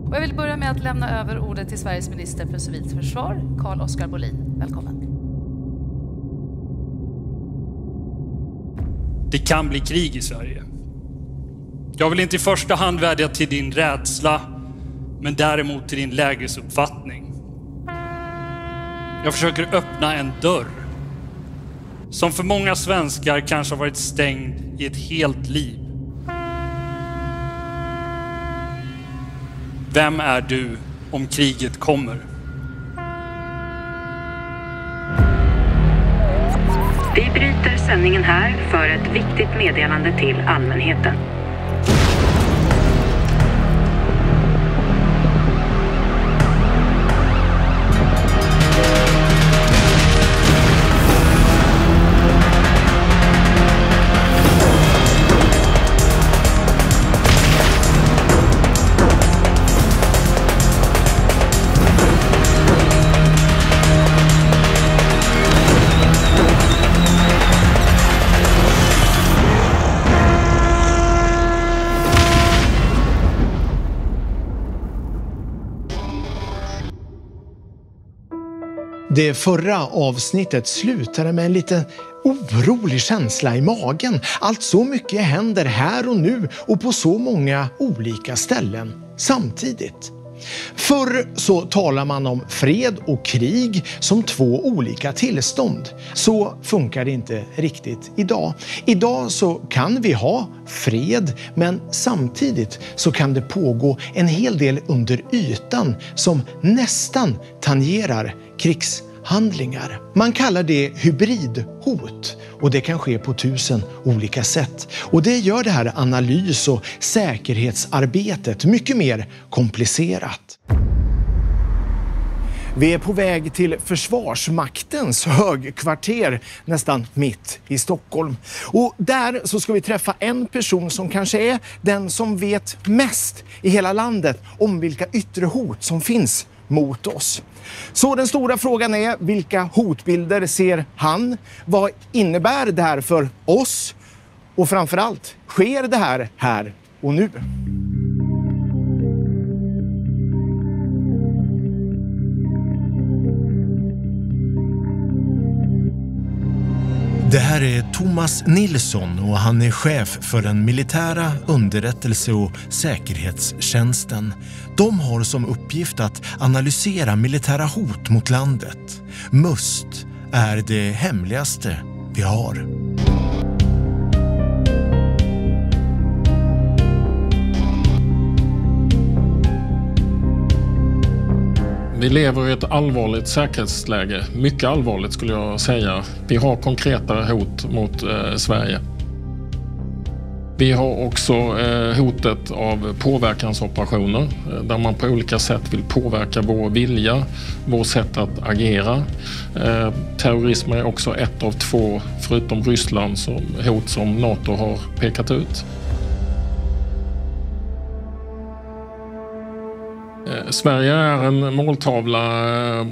Och jag vill börja med att lämna över ordet till Sveriges minister för civilt försvar, Carl-Oskar Bolin. Välkommen. Det kan bli krig i Sverige. Jag vill inte i första hand vädja till din rädsla, men däremot till din lägesuppfattning. Jag försöker öppna en dörr som för många svenskar kanske har varit stängd i ett helt liv. Vem är du om kriget kommer? Vi bryter sändningen här för ett viktigt meddelande till allmänheten. Det förra avsnittet slutade med en liten orolig känsla i magen. Allt så mycket händer här och nu och på så många olika ställen samtidigt. Förr så talar man om fred och krig som två olika tillstånd. Så funkar det inte riktigt idag. Idag så kan vi ha fred, men samtidigt så kan det pågå en hel del under ytan som nästan tangerar krigshandlingar. Man kallar det hybridhot och det kan ske på 1000 olika sätt. Och det gör det här analys- och säkerhetsarbetet mycket mer komplicerat. Vi är på väg till Försvarsmaktens högkvarter nästan mitt i Stockholm. Och där så ska vi träffa en person som kanske är den som vet mest i hela landet om vilka yttre hot som finns mot oss. Så den stora frågan är, vilka hotbilder ser han? Vad innebär det här för oss? Och framförallt, sker det här och nu? Det här är Thomas Nilsson och han är chef för den militära underrättelse- och säkerhetstjänsten. De har som uppgift att analysera militära hot mot landet. MUST är det hemligaste vi har. Vi lever i ett allvarligt säkerhetsläge, mycket allvarligt skulle jag säga. Vi har konkreta hot mot Sverige. Vi har också hotet av påverkansoperationer där man på olika sätt vill påverka vår vilja, vårt sätt att agera. Terrorism är också ett av två, förutom Ryssland, hot som NATO har pekat ut. Sverige är en måltavla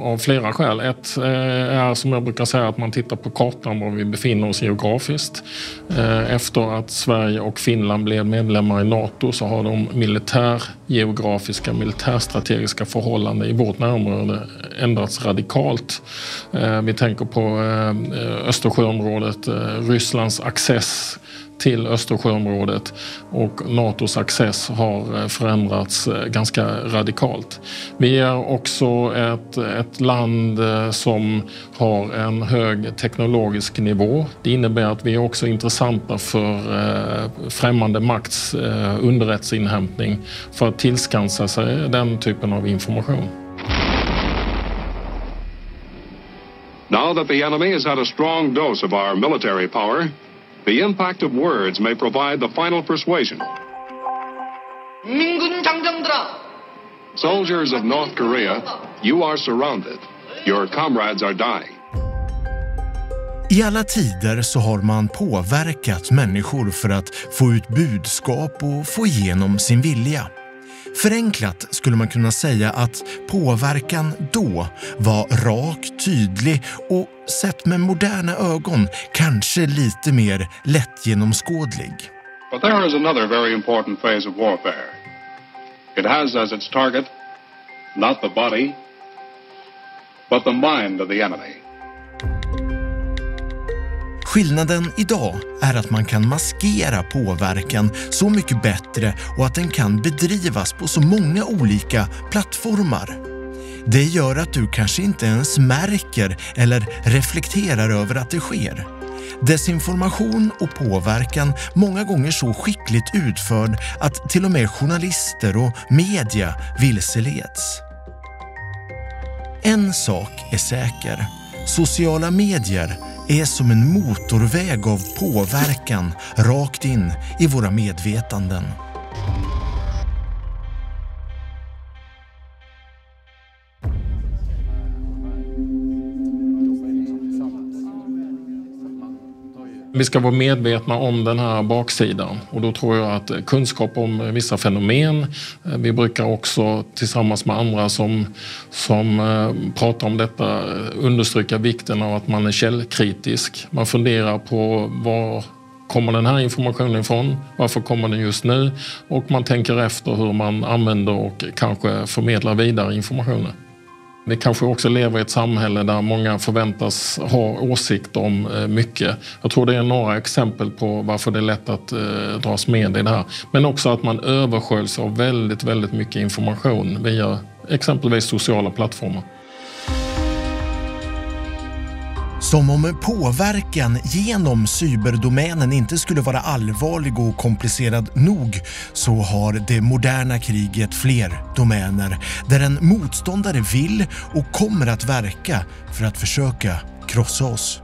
av flera skäl. Ett är, som jag brukar säga, att man tittar på kartan var vi befinner oss geografiskt. Efter att Sverige och Finland blev medlemmar i NATO så har de militärgeografiska, militärstrategiska förhållanden i vårt närområde ändrats radikalt. Vi tänker på Östersjöområdet, Rysslands access till Östersjöområdet och NATOs access har förändrats ganska radikalt. Vi är också ett land som har en hög teknologisk nivå. Det innebär att vi är också intressanta för främmande makts underrättelseinhämtning för att tillskansa sig den typen av information. Now that the enemy has had a strong dose of our military power, the impact of words may provide the final persuasion. Soldiers of North Korea, you are surrounded. Your comrades are dying. I alla tider så har man påverkat människor för att få ut budskap och få igenom sin vilja. Förenklat skulle man kunna säga att påverkan då var rak, tydlig och sett med moderna ögon kanske lite mer lättgenomskådlig. But there is another very important phase of warfare. It has as its target not the body, but the mind of the enemy. Skillnaden idag är att man kan maskera påverkan så mycket bättre och att den kan bedrivas på så många olika plattformar. Det gör att du kanske inte ens märker eller reflekterar över att det sker. Desinformation och påverkan många gånger så skickligt utförd att till och med journalister och media vilseleds. En sak är säker. Sociala medier är som en motorväg av påverkan rakt in i våra medvetanden. Vi ska vara medvetna om den här baksidan och då tror jag att kunskap om vissa fenomen, vi brukar också tillsammans med andra som pratar om detta understryka vikten av att man är källkritisk. Man funderar på var kommer den här informationen ifrån, varför kommer den just nu och man tänker efter hur man använder och kanske förmedlar vidare informationen. Vi kanske också lever i ett samhälle där många förväntas ha åsikt om mycket. Jag tror det är några exempel på varför det är lätt att dras med i det här. Men också att man översköljs av väldigt, väldigt mycket information via exempelvis sociala plattformar. Som om påverkan genom cyberdomänen inte skulle vara allvarlig och komplicerad nog så har det moderna kriget fler domäner där en motståndare vill och kommer att verka för att försöka krossa oss.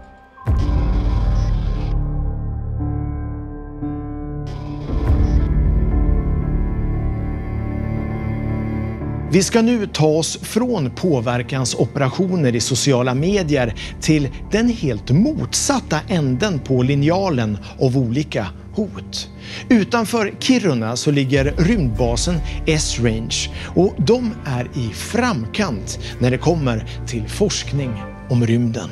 Vi ska nu ta oss från påverkansoperationer i sociala medier till den helt motsatta änden på linjalen av olika hot. Utanför Kiruna så ligger rymdbasen Esrange och de är i framkant när det kommer till forskning om rymden.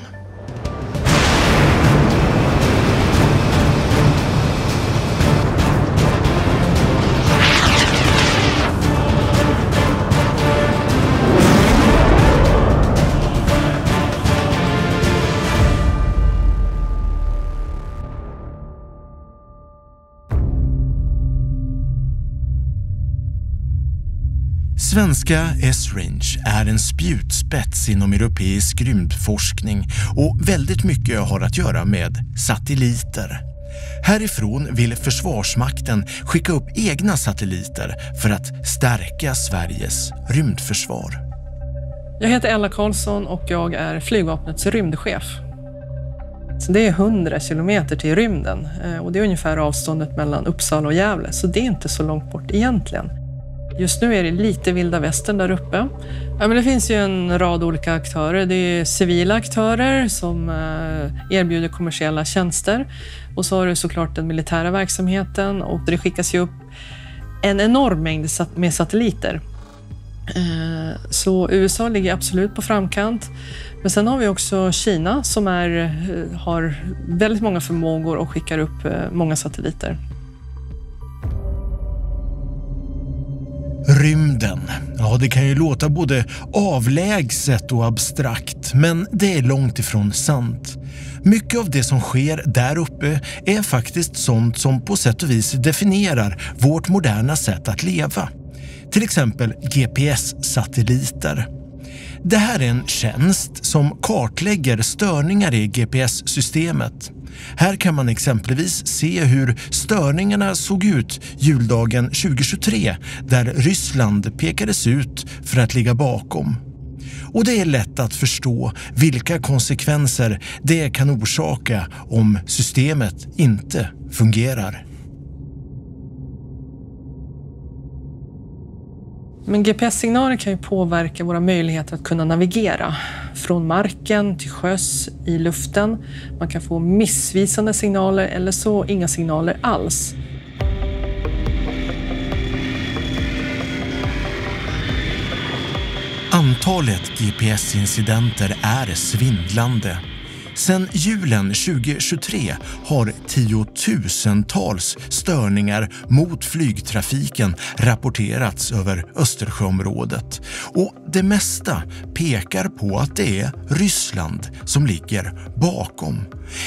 Svenska Esrange är en spjutspets inom europeisk rymdforskning och väldigt mycket har att göra med satelliter. Härifrån vill Försvarsmakten skicka upp egna satelliter för att stärka Sveriges rymdförsvar. Jag heter Ella Karlsson och jag är flygvapnets rymdchef. Så det är 100 kilometer till rymden och det är ungefär avståndet mellan Uppsala och Gävle, så det är inte så långt bort egentligen. Just nu är det lite vilda västern där uppe. Ja, men det finns ju en rad olika aktörer. Det är civila aktörer som erbjuder kommersiella tjänster. Och så har du såklart den militära verksamheten och det skickas ju upp en enorm mängd med satelliter. Så USA ligger absolut på framkant. Men sen har vi också Kina som har väldigt många förmågor och skickar upp många satelliter. Rymden. Ja, det kan ju låta både avlägset och abstrakt, men det är långt ifrån sant. Mycket av det som sker där uppe är faktiskt sånt som på sätt och vis definierar vårt moderna sätt att leva. Till exempel GPS-satelliter. Det här är en tjänst som kartlägger störningar i GPS-systemet. Här kan man exempelvis se hur störningarna såg ut juldagen 2023 där Ryssland pekades ut för att ligga bakom. Och det är lätt att förstå vilka konsekvenser det kan orsaka om systemet inte fungerar. Men GPS-signaler kan ju påverka våra möjligheter att kunna navigera. Från marken till sjöss, i luften. Man kan få missvisande signaler eller så inga signaler alls. Antalet GPS-incidenter är svindlande. Sedan julen 2023 har tiotusentals störningar mot flygtrafiken rapporterats över Östersjöområdet. Och det mesta pekar på att det är Ryssland som ligger bakom.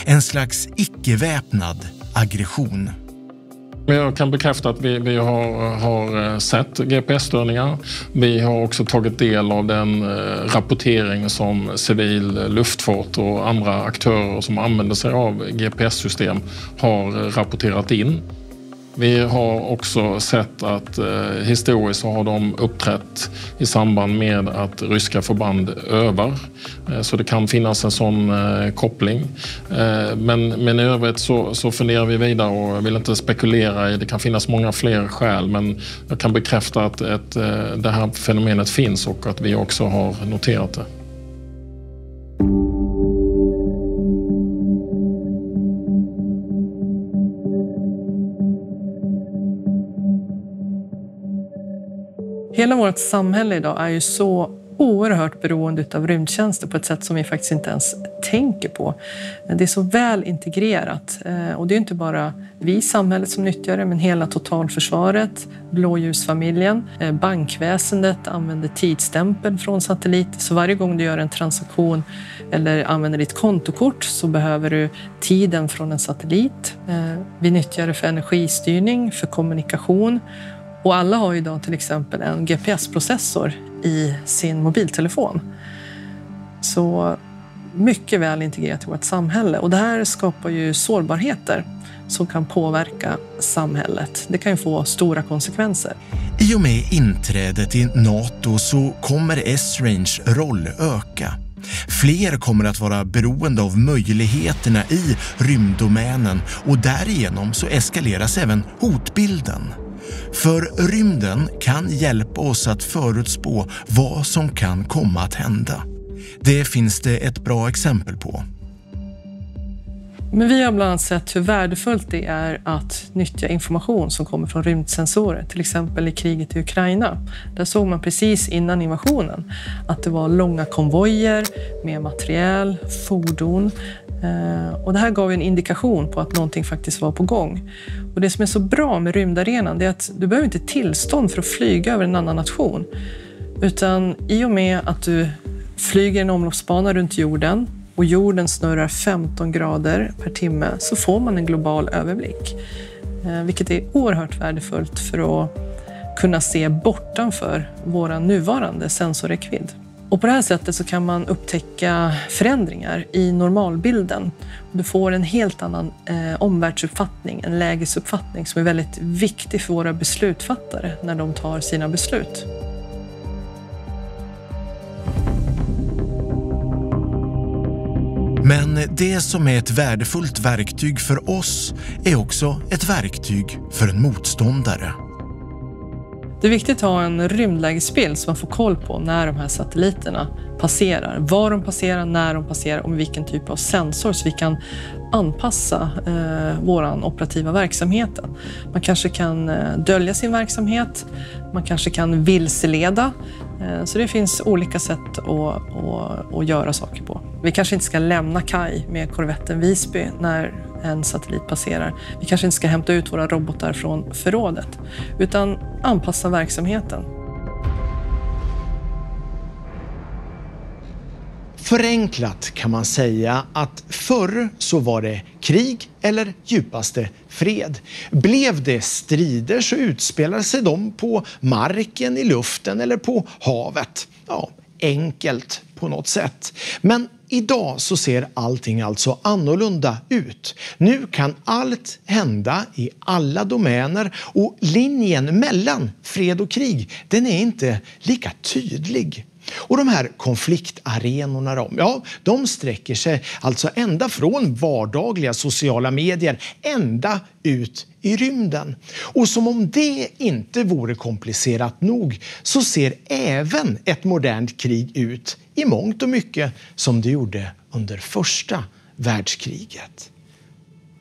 En slags icke-väpnad aggression. Jag kan bekräfta att vi har sett GPS-störningar. Vi har också tagit del av den rapportering som civil luftfart och andra aktörer som använder sig av GPS-system har rapporterat in. Vi har också sett att historiskt har de uppträtt i samband med att ryska förband övar. Så det kan finnas en sån koppling. Men i övrigt så funderar vi vidare och vill inte spekulera i. Det kan finnas många fler skäl, men jag kan bekräfta att det här fenomenet finns och att vi också har noterat det. Hela vårt samhälle idag är ju så oerhört beroende av rymdtjänster på ett sätt som vi faktiskt inte ens tänker på. Det är så väl integrerat och det är inte bara vi i samhället som nyttjar det, men hela totalförsvaret, blåljusfamiljen, bankväsendet använder tidsstämpel från satelliter. Så varje gång du gör en transaktion eller använder ditt kontokort så behöver du tiden från en satellit. Vi nyttjar det för energistyrning, för kommunikation. Och alla har idag till exempel en GPS-processor i sin mobiltelefon. Så mycket väl integrerat i vårt samhälle. Och det här skapar ju sårbarheter som kan påverka samhället. Det kan ju få stora konsekvenser. I och med inträdet i NATO så kommer S-Range roll öka. Fler kommer att vara beroende av möjligheterna i rymddomänen och därigenom så eskaleras även hotbilden. För rymden kan hjälpa oss att förutspå vad som kan komma att hända. Det finns det ett bra exempel på. Men vi har bland annat sett hur värdefullt det är att nyttja information som kommer från rymdsensorer. Till exempel i kriget i Ukraina. Där såg man precis innan invasionen att det var långa konvojer med materiel, fordon. Och det här gav en indikation på att någonting faktiskt var på gång. Och det som är så bra med rymdarenan är att du behöver inte tillstånd för att flyga över en annan nation. Utan i och med att du flyger en omloppsbana runt jorden och jorden snurrar 15 grader per timme så får man en global överblick. Vilket är oerhört värdefullt för att kunna se bortanför våra nuvarande sensorräckvidd. Och på det här sättet så kan man upptäcka förändringar i normalbilden. Du får en helt annan omvärldsuppfattning, en lägesuppfattning som är väldigt viktig för våra beslutsfattare när de tar sina beslut. Men det som är ett värdefullt verktyg för oss är också ett verktyg för en motståndare. Det är viktigt att ha en rymdlägesbild så man får koll på när de här satelliterna passerar. Var de passerar, när de passerar och med vilken typ av sensor så vi kan anpassa våran operativa verksamheten. Man kanske kan dölja sin verksamhet, man kanske kan vilseleda. Så det finns olika sätt att göra saker på. Vi kanske inte ska lämna kaj med korvetten Visby när en satellit passerar. Vi kanske inte ska hämta ut våra robotar från förrådet utan anpassa verksamheten. Förenklat kan man säga att förr så var det krig eller djupaste fred. Blev det strider så utspelade sig de på marken, i luften eller på havet. Ja, enkelt på något sätt. Men idag så ser allting alltså annorlunda ut. Nu kan allt hända i alla domäner och linjen mellan fred och krig, den är inte lika tydlig. Och de här konfliktarenorna, de sträcker sig alltså ända från vardagliga sociala medier ända ut i rymden. Och som om det inte vore komplicerat nog så ser även ett modernt krig ut i mångt och mycket som det gjorde under första världskriget.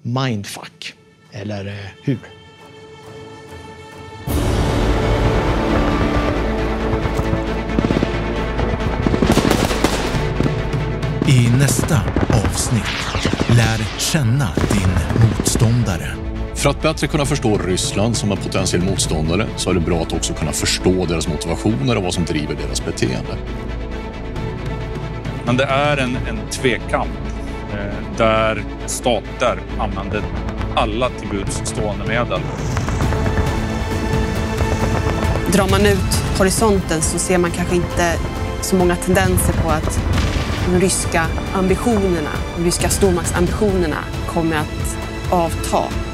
Mindfuck, eller hur? I nästa avsnitt. avsnitt. Lär känna din motståndare. För att bättre kunna förstå Ryssland som en potentiell motståndare så är det bra att också kunna förstå deras motivationer och vad som driver deras beteende. Men det är en tvekamp där stater använder alla till buds stående medel. Drar man ut horisonten så ser man kanske inte så många tendenser på att de ryska ambitionerna, de ryska stormaktsambitionerna kommer att avta.